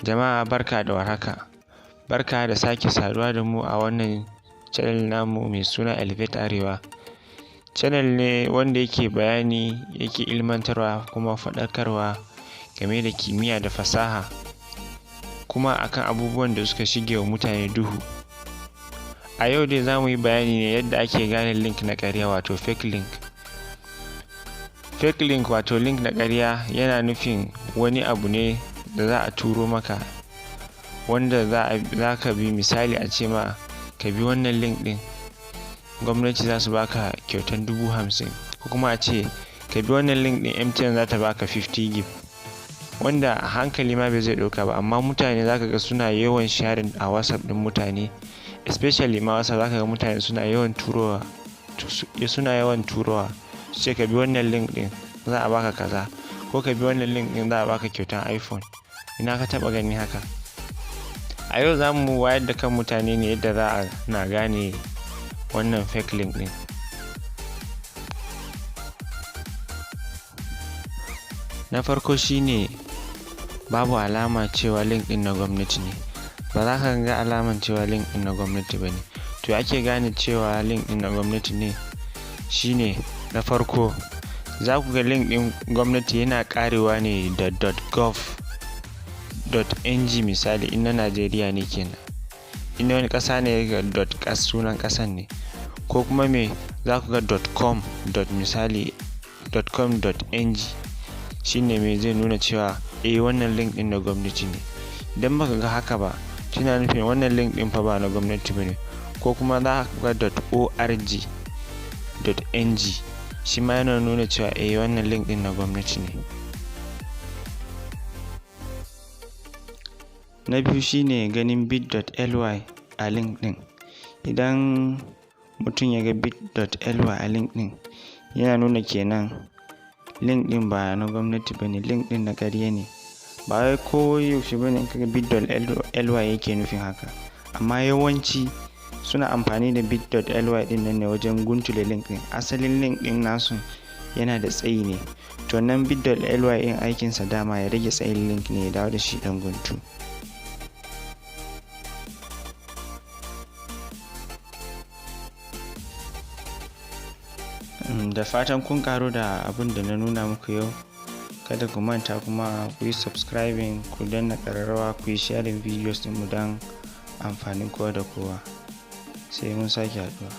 Jama'a barka da warhaka. Barka da sake saduwa da mu a wannan channel namu mai suna Arewa. Channel ne wanda yake bayani, yake ilmantarwa kuma faɗakarwa game da kimiyya da fasaha, kuma akan abubuwan da suka shige wa mutane duhu. A yau dai za mu yi bayani ne yadda ake gane link na ƙarya, wato fake link. Fake link wato link na ƙarya yana nufin wani abu ne da za a turo maka, wanda za ka bi. Misali a ce ma ka bi wannan link ɗin, gwamnati za su baka kyautan 50,000, ko kuma a ce ka bi wannan link ɗin MTN za ta baka 50 gig, wanda a hankali ma bai zai ɗauka ba. Amma mutane za ka ga suna yawan sharing a WhatsApp ɗin mutane, especially ma WhatsApp za ka ga mutane suna yawan turowa su ce ka bi wannan link ɗin za a baka kaza, ko ka bi wannan link ɗin za a baka kyautan iPhone. Ina ka taɓa gani haka? A yau za mu wayar da kan mutane ne yadda za a na gane wannan fake link ɗin. Na farko shine babu alama cewa link ɗin na gwamnati ne. Ba za ka ga alaman cewa link ɗin na gwamnati ba ne. To ake gane cewa link ɗin na gwamnati ne shine, na farko za ku ga link ɗin gwamnati yana ƙarewa ne da .gov.ng misali, in na Najeriya ne kenan. In wani ƙasa ne ga sunan ƙasan ne, ko kuma za ku ga .com misali .com.ng shine zai nuna cewa wannan link ɗin na gwamnati ne. Idan baka ga haka ba, tana nufin wannan link ɗin fa ba na gwamnati bane. Ko kuma za ku ga .org.ng shi ma yana nuna cewa wannan link ɗin na gwamnati ne. Na biyu shine ganin bit.ly a link ɗin. Idan mutum ya ga bit.ly a link ɗin, yana nuna kenan link ɗin ba na gwamnati bane, link ɗin na ƙarya ne. Ba wai ko yaushe bane in ka ga bit.ly yake nufin haka, amma yawanci suna amfani da bit.ly ɗin nan ne wajen guntule link ɗin. Asalin link ɗin nasu yana da tsayi ne, to nan bit.ly ɗin aikinsa dama ya rage tsayin link ne, ya dawo da shi ɗan guntu. Da fatan kun karu da abin da na nuna muku yau. Kada ku manta kuma ku yi subscribing, ku danna ƙararrawa, ku yi sharing videos ɗinmu don amfanin kowa da kowa. Sai mun sake haɗuwa.